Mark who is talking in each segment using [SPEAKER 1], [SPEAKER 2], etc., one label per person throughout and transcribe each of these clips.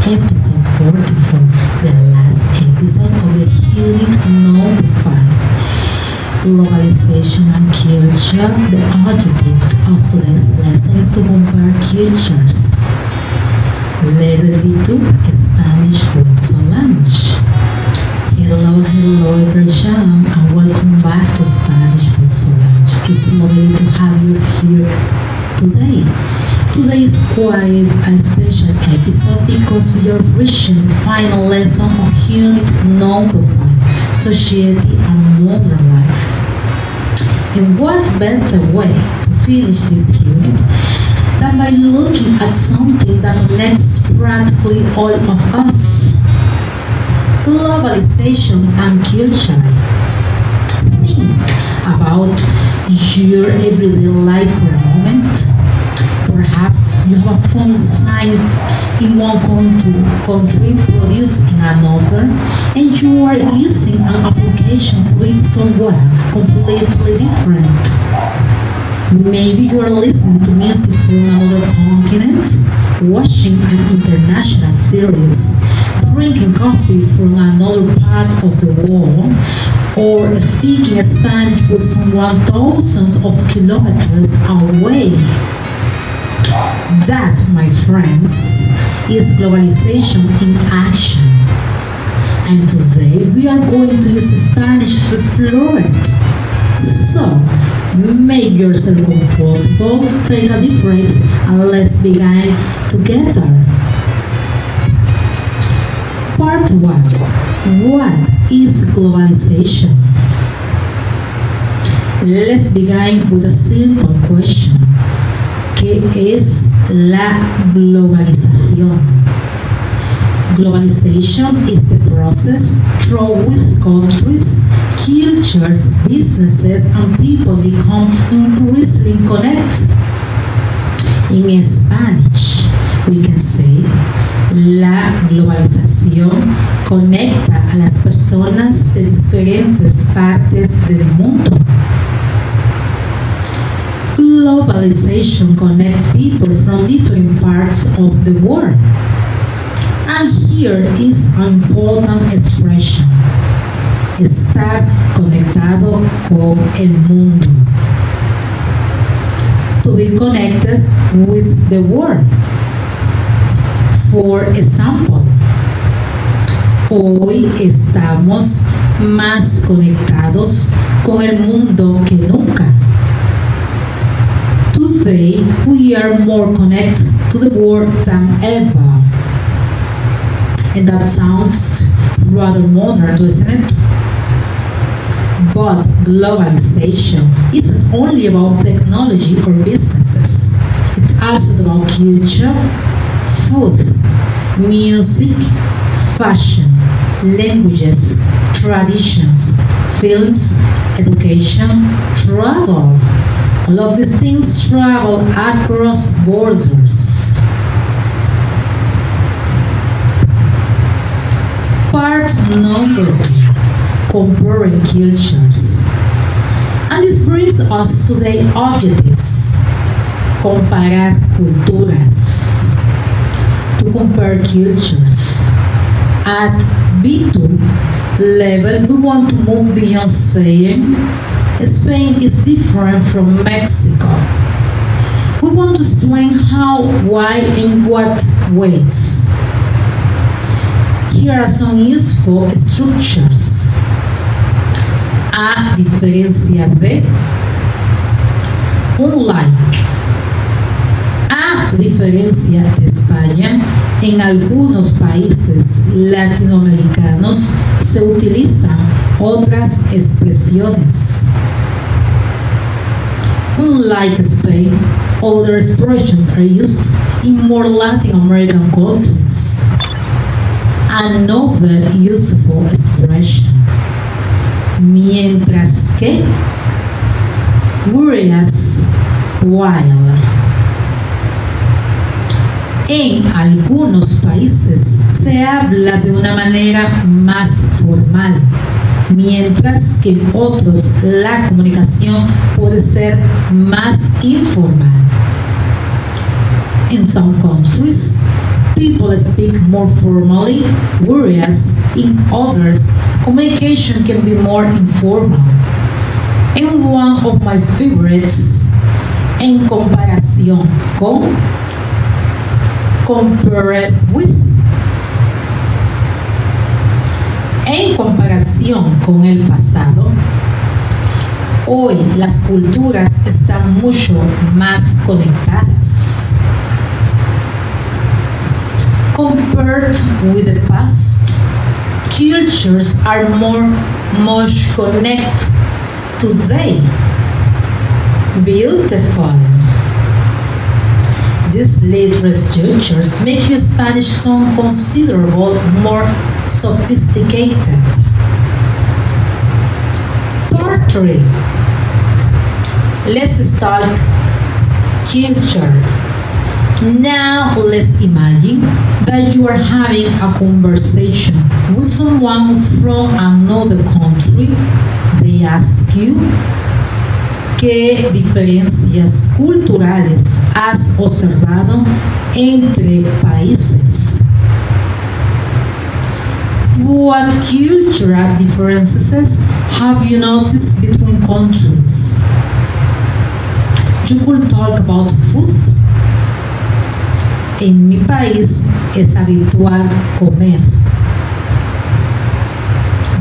[SPEAKER 1] episode 44, the last episode of the unit number 5. Globalization and Culture. The objectives of today's lesson is to compare cultures. Level B2, Spanish with Solange. Hello everyone, and welcome back to Spanish with Solange. It's lovely to have you here today. Today is quite a special episode because we are reaching the final lesson of unit number 5, Society and Modern Life. And what better way to finish this unit than by looking at something that connects practically all of us: globalization and culture. Think about your everyday life for a moment. Perhaps you have a phone designed in one country, produced in another, and you are using an application with somewhere completely different. Maybe you are listening to music from another continent, watching an international series, drinking coffee from another part of the world, or speaking Spanish with someone thousands of kilometers away. That, my friends, is globalization in action. And today we are going to use Spanish to explore it. So, make yourself comfortable, take a deep breath, and let's begin together. Part 1. What is globalization? Let's begin with a simple question. ¿Qué es la globalización? Globalization is the process through which countries, cultures, businesses, and people become increasingly connected. In Spanish, we can say, la globalización conecta a las personas de diferentes partes del mundo. Globalization connects people from different parts of the world. And here is an important expression: estar conectado con el mundo. To be connected with the world. For example, hoy estamos más conectados con el mundo que nunca. Today, we are more connected to the world than ever. And that sounds rather modern, doesn't it? But globalization isn't only about technology or businesses. It's also about culture, food, music, fashion, languages, traditions, films, education, travel. All of these things travel across borders. Part number 1, comparing cultures. And this brings us to the objectives. Comparar culturas. To compare cultures. At B2 level, we want to move beyond saying Spain is different from Mexico. We want to explain how, why, and what ways. Here are some useful structures. A diferencia de, unlike. A diferencia de España, en algunos países latinoamericanos se utilizan otras expresiones. Unlike Spain, other expressions are used in more Latin American countries. Another useful expression. Mientras que, whereas, while. En algunos países se habla de una manera más formal, mientras que en otros la comunicación puede ser más informal. In some countries, people speak more formally, whereas in others, communication can be more informal. And one of my favorites, en comparación con, compared with. En comparación con el pasado, hoy las culturas están mucho más conectadas. Compared with the past, cultures are much connected today. Beautiful. These later structures make your Spanish sound considerable more sophisticated. Part 3. Let's talk culture. Now let's imagine that you are having a conversation with someone from another country. They ask you, ¿qué diferencias culturales has observado entre países? What cultural differences have you noticed between countries? You could talk about food. En mi país es habitual comer,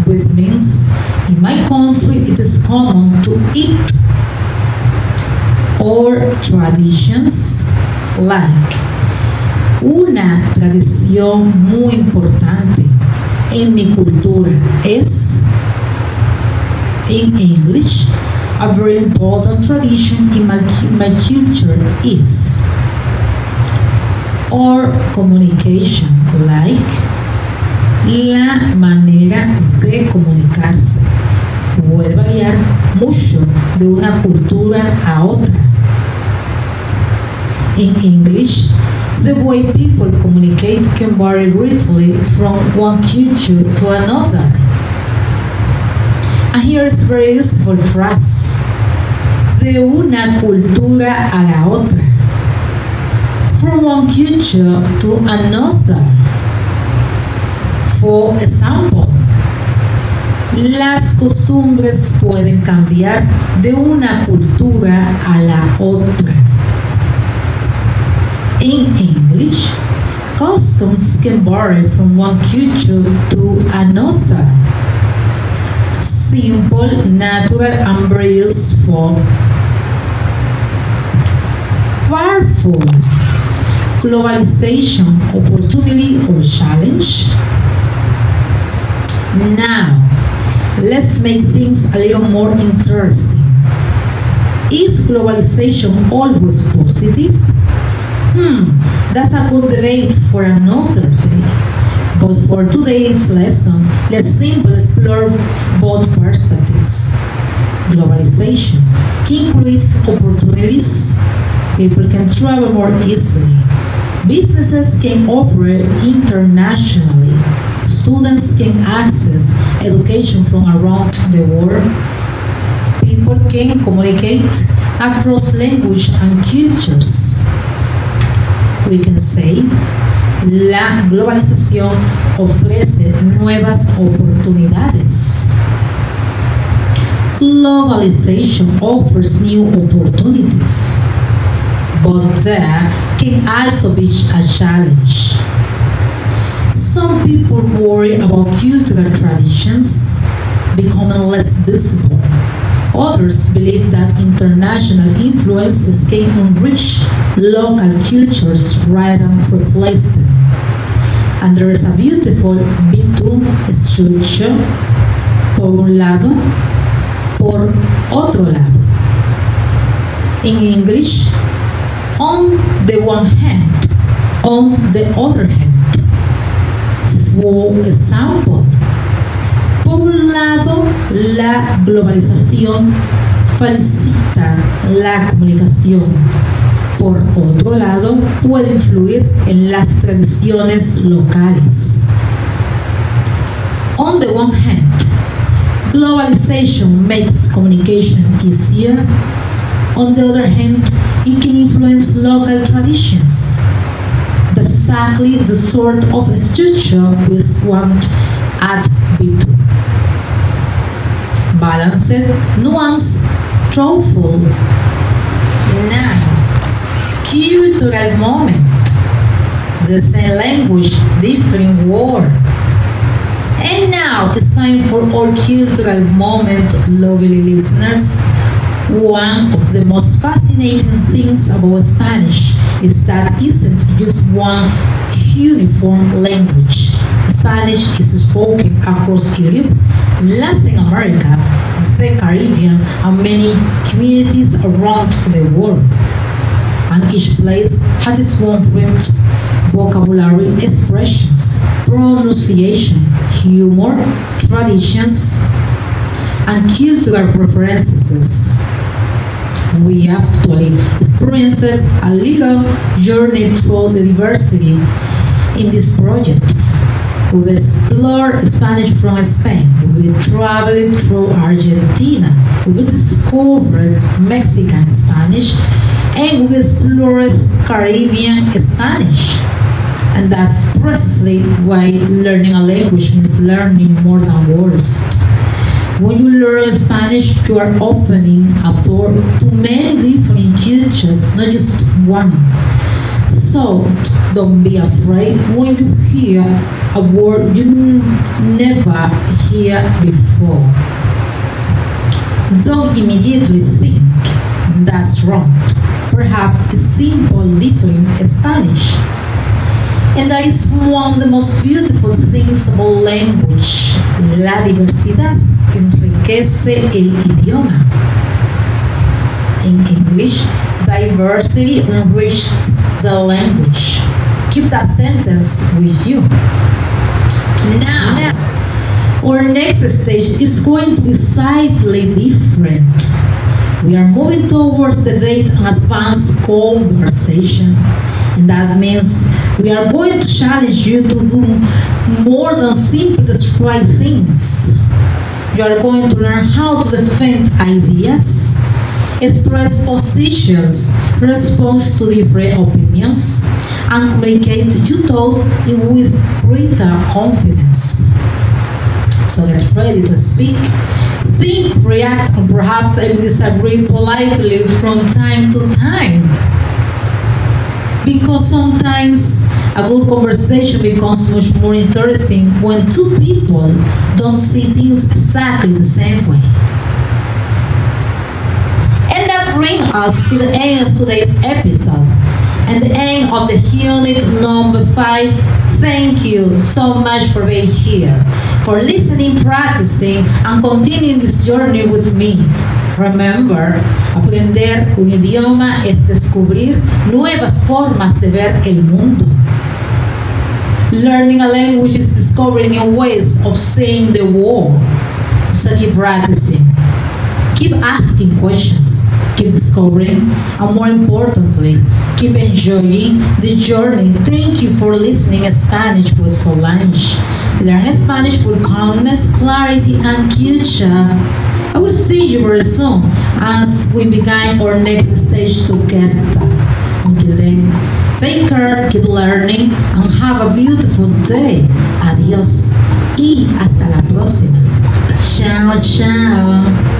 [SPEAKER 1] which means in my country it is common to eat. Or traditions like una tradición muy importante en mi cultura es, in English, a very important tradition in my culture is, or communication like la manera de comunicarse puede variar mucho de una cultura a otra. In English, the way people communicate can vary greatly from one culture to another. And here is a very useful phrase: de una cultura a la otra. From one culture to another. For example, las costumbres pueden cambiar de una cultura a la otra. In English, customs can vary from one culture to another. Simple, natural, and very useful. Powerful. Globalization, opportunity or challenge? Now, let's make things a little more interesting. Is globalization always positive? That's a good debate for another day. But for today's lesson, let's simply explore both perspectives. Globalization can create opportunities. People can travel more easily. Businesses can operate internationally. Students can access education from around the world. People can communicate across language and cultures. We can say, la globalización ofrece nuevas oportunidades. Globalization offers new opportunities, but there can also be a challenge. Some people worry about cultural traditions becoming less visible. Others believe that international influences can enrich local cultures rather than replace them. And there is a beautiful B2 structure, por un lado, por otro lado. In English, on the one hand, on the other hand. For example, por un lado, la globalización facilita la comunicación. Por otro lado, puede influir en las tradiciones locales. On the one hand, globalization makes communication easier. On the other hand, it can influence local traditions. That's exactly the sort of structure we want at B2. Balanced, nuanced, thoughtful. Now, cultural moment. The same language, different word. And now it's time for our cultural moment, lovely listeners. One of the most fascinating things about Spanish is that it isn't just one uniform language. Spanish is spoken across Europe, Latin America, the Caribbean, and many communities around the world. And each place has its own rhythms, vocabulary, expressions, pronunciation, humor, traditions, and cultural preferences. We actually experienced a little journey through the diversity in this project. We explored Spanish from Spain. We traveled through Argentina. We discovered Mexican Spanish, and we explored Caribbean Spanish. And that's precisely why learning a language means learning more than words. When you learn Spanish, you are opening a door to many different cultures, not just one. So don't be afraid when you hear a word you never hear before. Don't immediately think that's wrong. Perhaps it's simple different Spanish. And that is one of the most beautiful things about language. La diversidad enriquece el idioma. In English, diversity enriches the language. Keep that sentence with you. Now, our next stage is going to be slightly different. We are moving towards debate and advanced conversation. And that means we are going to challenge you to do more than simply describe things. You are going to learn how to defend ideas, express positions, respond to different opinions, and communicate your thoughts with greater confidence. So get ready to speak, think, react, and perhaps even disagree politely from time to time. Because sometimes a good conversation becomes much more interesting when two people don't see things exactly the same way. And that brings us to the end of today's episode and the end of the unit number 5. Thank you so much for being here, for listening, practicing, and continuing this journey with me. Remember, aprender un idioma es descubrir nuevas formas de ver el mundo. Learning a language is discovering new ways of seeing the world. So keep practicing. Keep asking questions. Keep discovering. And more importantly, keep enjoying the journey. Thank you for listening to Spanish with Solange. Learn Spanish with calmness, clarity, and culture. I will see you very soon as we begin our next stage together. Until then, take care, keep learning, and have a beautiful day. Adiós y hasta la próxima. Chao, chao.